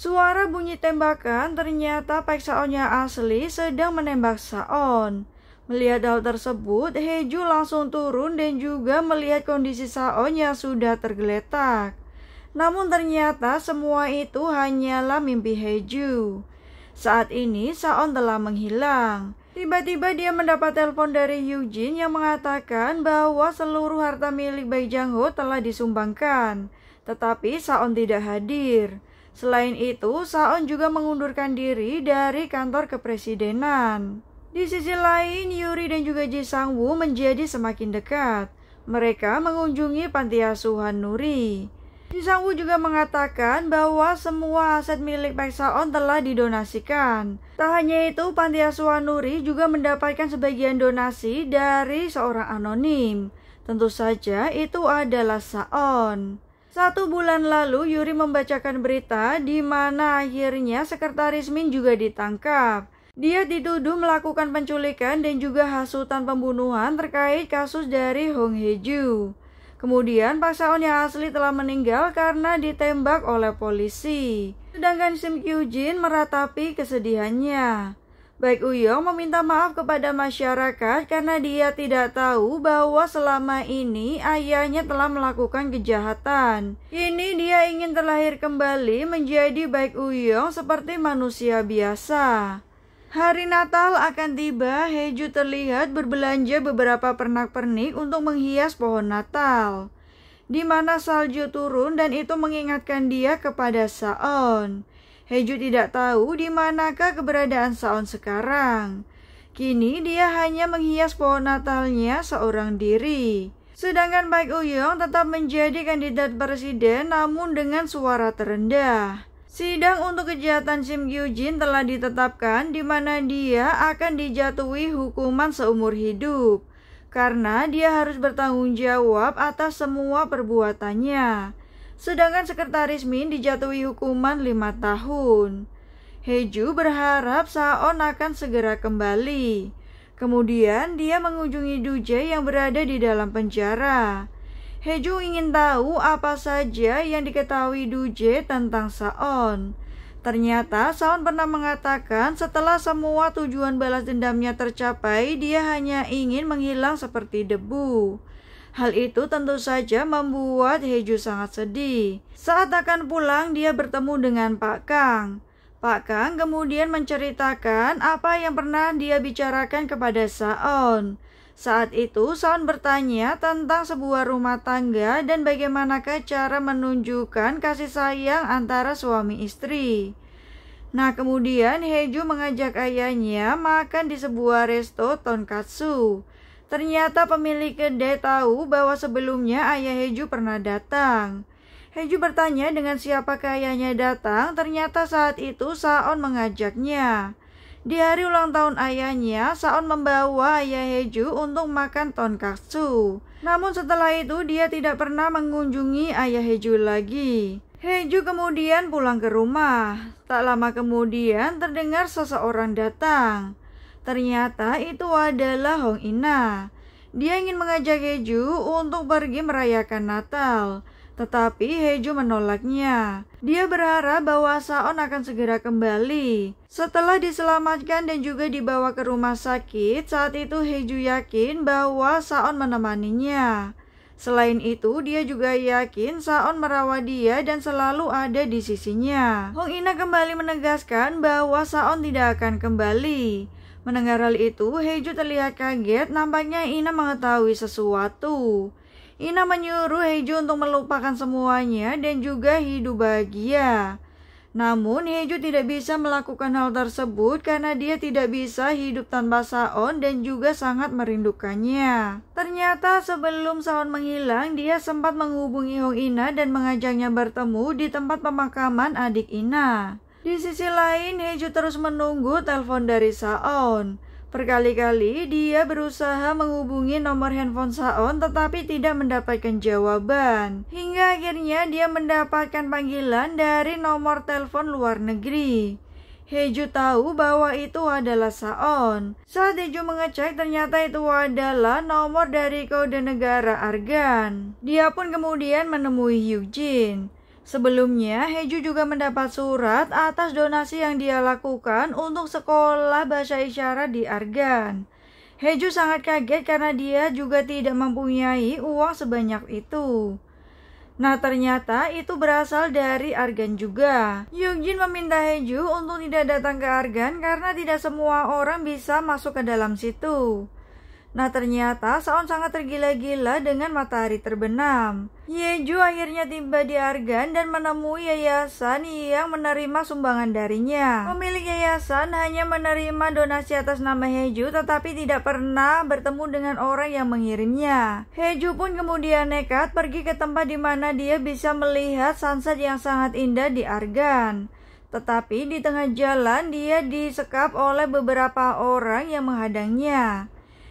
Suara bunyi tembakan, ternyata Paik Saonnya asli sedang menembak Saon. Melihat hal tersebut, Heju langsung turun dan juga melihat kondisi Saon yang sudah tergeletak. Namun ternyata semua itu hanyalah mimpi Heju. Saat ini Saon telah menghilang. Tiba-tiba dia mendapat telepon dari Hyujin yang mengatakan bahwa seluruh harta milik Baek Jang-ho telah disumbangkan, tetapi Saon tidak hadir. Selain itu, Saon juga mengundurkan diri dari kantor kepresidenan. Di sisi lain, Yuri dan juga Ji Sang-woo menjadi semakin dekat. Mereka mengunjungi panti asuhan Nuri. Ji Sang-woo juga mengatakan bahwa semua aset milik Paik Saon telah didonasikan. Tak hanya itu, panti asuhan Nuri juga mendapatkan sebagian donasi dari seorang anonim. Tentu saja itu adalah Saon. 1 bulan lalu, Yuri membacakan berita di mana akhirnya Sekretaris Min juga ditangkap. Dia dituduh melakukan penculikan dan juga hasutan pembunuhan terkait kasus dari Hong Hye-ju. Kemudian Pak Saon yang asli telah meninggal karena ditembak oleh polisi. Sedangkan Sim Kyu-jin meratapi kesedihannya. Baek Uyong meminta maaf kepada masyarakat karena dia tidak tahu bahwa selama ini ayahnya telah melakukan kejahatan. Kini dia ingin terlahir kembali menjadi Baek Uyong seperti manusia biasa. Hari Natal akan tiba, Heju terlihat berbelanja beberapa pernak-pernik untuk menghias pohon Natal, di mana salju turun dan itu mengingatkan dia kepada Saon. Heju tidak tahu di manakah keberadaan Saon sekarang. Kini dia hanya menghias pohon Natalnya seorang diri. Sedangkan Baek Uyong tetap menjadi kandidat presiden namun dengan suara terendah. Sidang untuk kejahatan Sim Kyu-jin telah ditetapkan di mana dia akan dijatuhi hukuman seumur hidup karena dia harus bertanggung jawab atas semua perbuatannya. Sedangkan Sekretaris Min dijatuhi hukuman 5 tahun. Heju berharap Saon akan segera kembali. Kemudian dia mengunjungi Duje yang berada di dalam penjara. Heju ingin tahu apa saja yang diketahui Duje tentang Saon. Ternyata Saon pernah mengatakan setelah semua tujuan balas dendamnya tercapai, dia hanya ingin menghilang seperti debu. Hal itu tentu saja membuat Heju sangat sedih. Saat akan pulang, dia bertemu dengan Pak Kang. Pak Kang kemudian menceritakan apa yang pernah dia bicarakan kepada Saon. Saat itu, Saon bertanya tentang sebuah rumah tangga dan bagaimanakah cara menunjukkan kasih sayang antara suami istri. Nah, kemudian Heju mengajak ayahnya makan di sebuah resto tonkatsu. Ternyata pemilik kedai tahu bahwa sebelumnya ayah Heju pernah datang. Heju bertanya dengan siapakah ayahnya datang, ternyata saat itu Saon mengajaknya. Di hari ulang tahun ayahnya, Saon membawa ayah Heju untuk makan tonkatsu. Namun setelah itu dia tidak pernah mengunjungi ayah Heju lagi. Heju kemudian pulang ke rumah. Tak lama kemudian terdengar seseorang datang. Ternyata itu adalah Hong Ina. Dia ingin mengajak Heju untuk pergi merayakan Natal. Tetapi Heju menolaknya. Dia berharap bahwa Saon akan segera kembali. Setelah diselamatkan dan juga dibawa ke rumah sakit, saat itu Heju yakin bahwa Saon menemaninya. Selain itu, dia juga yakin Saon merawat dia dan selalu ada di sisinya. Hong Ina kembali menegaskan bahwa Saon tidak akan kembali. Mendengar hal itu, Heju terlihat kaget, nampaknya Ina mengetahui sesuatu. Ina menyuruh Heju untuk melupakan semuanya dan juga hidup bahagia. Namun Heju tidak bisa melakukan hal tersebut karena dia tidak bisa hidup tanpa Saon dan juga sangat merindukannya. Ternyata sebelum Saon menghilang, dia sempat menghubungi Hong Ina dan mengajaknya bertemu di tempat pemakaman adik Ina. Di sisi lain, Heju terus menunggu telepon dari Saon. Berkali-kali dia berusaha menghubungi nomor handphone Saon tetapi tidak mendapatkan jawaban. Hingga akhirnya dia mendapatkan panggilan dari nomor telepon luar negeri. Heju tahu bahwa itu adalah Saon. Saat Heju mengecek, ternyata itu adalah nomor dari kode negara Argan. Dia pun kemudian menemui Hyujin. Sebelumnya, Haeju juga mendapat surat atas donasi yang dia lakukan untuk sekolah bahasa isyarat di Argan. Haeju sangat kaget karena dia juga tidak mempunyai uang sebanyak itu. Nah, ternyata itu berasal dari Argan juga. Yungjin meminta Haeju untuk tidak datang ke Argan karena tidak semua orang bisa masuk ke dalam situ. Nah, ternyata Saon sangat tergila-gila dengan matahari terbenam. Yeju akhirnya tiba di Argan dan menemui yayasan yang menerima sumbangan darinya. Pemilik yayasan hanya menerima donasi atas nama Haeju tetapi tidak pernah bertemu dengan orang yang mengirimnya. Haeju pun kemudian nekat pergi ke tempat di mana dia bisa melihat sunset yang sangat indah di Argan. Tetapi di tengah jalan dia disekap oleh beberapa orang yang menghadangnya.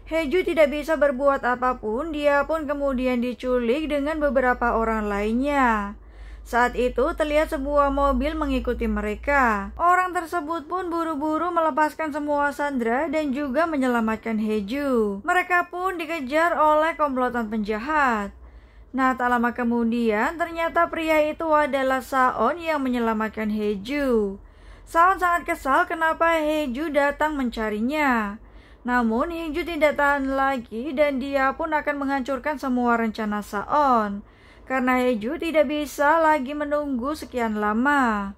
Haeju tidak bisa berbuat apapun, dia pun kemudian diculik dengan beberapa orang lainnya. Saat itu terlihat sebuah mobil mengikuti mereka. Orang tersebut pun buru-buru melepaskan semua sandera dan juga menyelamatkan Haeju. Mereka pun dikejar oleh komplotan penjahat. Nah, tak lama kemudian ternyata pria itu adalah Saon yang menyelamatkan Haeju. Saon sangat kesal kenapa Haeju datang mencarinya. Namun Haeju tidak tahan lagi dan dia pun akan menghancurkan semua rencana Saon. Karena Haeju tidak bisa lagi menunggu sekian lama.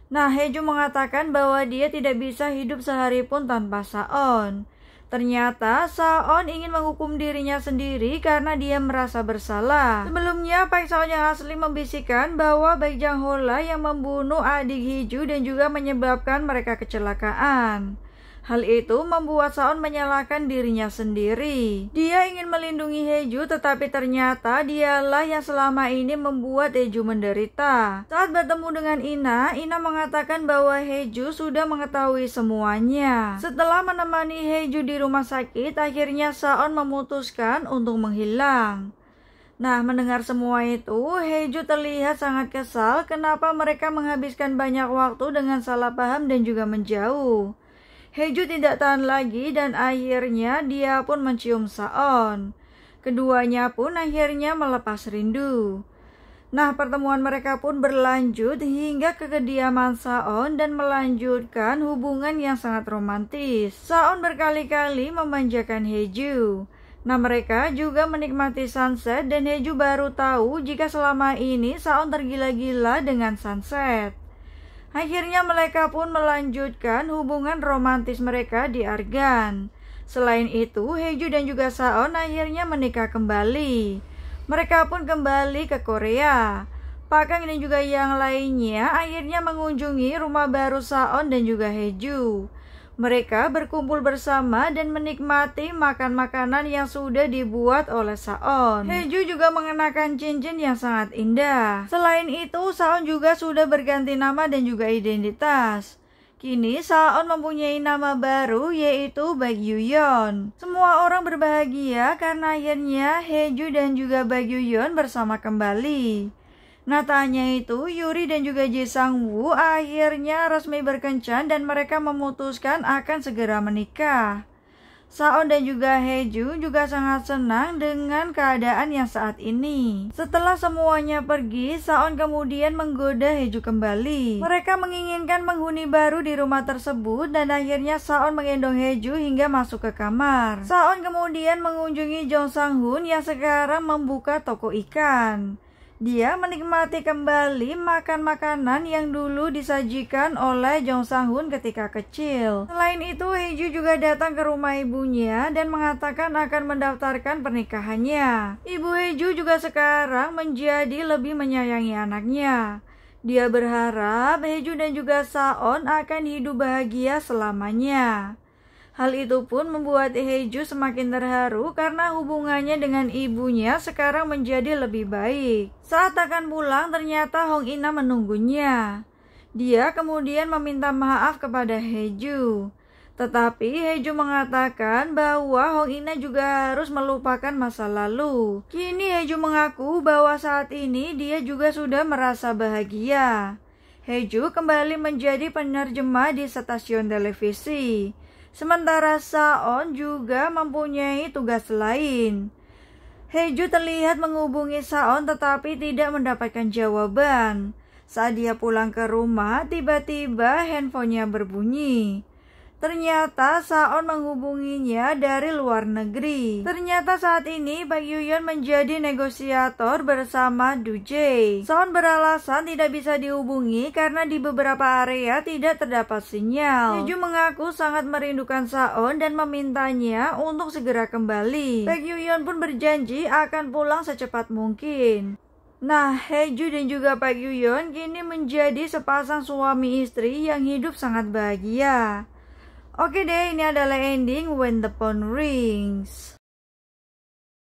Nah, Haeju mengatakan bahwa dia tidak bisa hidup sehari pun tanpa Saon. Ternyata Saon ingin menghukum dirinya sendiri karena dia merasa bersalah. Sebelumnya Baek Saon yang asli membisikkan bahwa Baek Jang Hola yang membunuh adik Haeju dan juga menyebabkan mereka kecelakaan. Hal itu membuat Saon menyalahkan dirinya sendiri. Dia ingin melindungi Haeju tetapi ternyata dialah yang selama ini membuat Haeju menderita. Saat bertemu dengan Ina mengatakan bahwa Haeju sudah mengetahui semuanya. Setelah menemani Haeju di rumah sakit, akhirnya Saon memutuskan untuk menghilang. Nah, mendengar semua itu, Haeju terlihat sangat kesal kenapa mereka menghabiskan banyak waktu dengan salah paham dan juga menjauh. Haeju tidak tahan lagi dan akhirnya dia pun mencium Saon. Keduanya pun akhirnya melepas rindu. Nah, pertemuan mereka pun berlanjut hingga ke kediaman Saon dan melanjutkan hubungan yang sangat romantis. Saon berkali-kali memanjakan Haeju. Nah, mereka juga menikmati sunset dan Haeju baru tahu jika selama ini Saon tergila-gila dengan sunset. Akhirnya mereka pun melanjutkan hubungan romantis mereka di Argan. Selain itu, Haeju dan juga Saon akhirnya menikah kembali. Mereka pun kembali ke Korea. Pak Kang dan juga yang lainnya akhirnya mengunjungi rumah baru Saon dan juga Haeju. Mereka berkumpul bersama dan menikmati makan makanan yang sudah dibuat oleh Saon. Haeju juga mengenakan cincin yang sangat indah. Selain itu, Saon juga sudah berganti nama dan juga identitas. Kini Saon mempunyai nama baru yaitu Baek Yuyeon. Semua orang berbahagia karena akhirnya Haeju dan juga Baek Yuyeon bersama kembali. Nah, tak hanya itu, Yuri dan juga Ji Sang-woo akhirnya resmi berkencan dan mereka memutuskan akan segera menikah. Saon dan juga Haeju juga sangat senang dengan keadaan yang saat ini. Setelah semuanya pergi, Saon kemudian menggoda Haeju kembali. Mereka menginginkan penghuni baru di rumah tersebut dan akhirnya Saon menggendong Haeju hingga masuk ke kamar. Saon kemudian mengunjungi Jong Sang-hoon yang sekarang membuka toko ikan. Dia menikmati kembali makan makanan yang dulu disajikan oleh Jong Sang-hoon ketika kecil. Selain itu, Haeju juga datang ke rumah ibunya dan mengatakan akan mendaftarkan pernikahannya. Ibu Haeju juga sekarang menjadi lebih menyayangi anaknya. Dia berharap Haeju dan juga Saon akan hidup bahagia selamanya. Hal itu pun membuat Haeju semakin terharu karena hubungannya dengan ibunya sekarang menjadi lebih baik. Saat akan pulang, ternyata Hong Ina menunggunya. Dia kemudian meminta maaf kepada Haeju. Tetapi Haeju mengatakan bahwa Hong Ina juga harus melupakan masa lalu. Kini Haeju mengaku bahwa saat ini dia juga sudah merasa bahagia. Haeju kembali menjadi penerjemah di stasiun televisi. Sementara Saon juga mempunyai tugas lain. Haeju terlihat menghubungi Saon tetapi tidak mendapatkan jawaban. Saat dia pulang ke rumah, tiba-tiba handphonenya berbunyi. Ternyata Saon menghubunginya dari luar negeri. Ternyata saat ini Park Yoo-yeon menjadi negosiator bersama Do Jae. Saon beralasan tidak bisa dihubungi karena di beberapa area tidak terdapat sinyal. Haeju mengaku sangat merindukan Saon dan memintanya untuk segera kembali. Park Yoo-yeon pun berjanji akan pulang secepat mungkin. Nah, Haeju dan juga Park Yoo-yeon kini menjadi sepasang suami istri yang hidup sangat bahagia. Oke deh, ini adalah ending When the Phone Rings.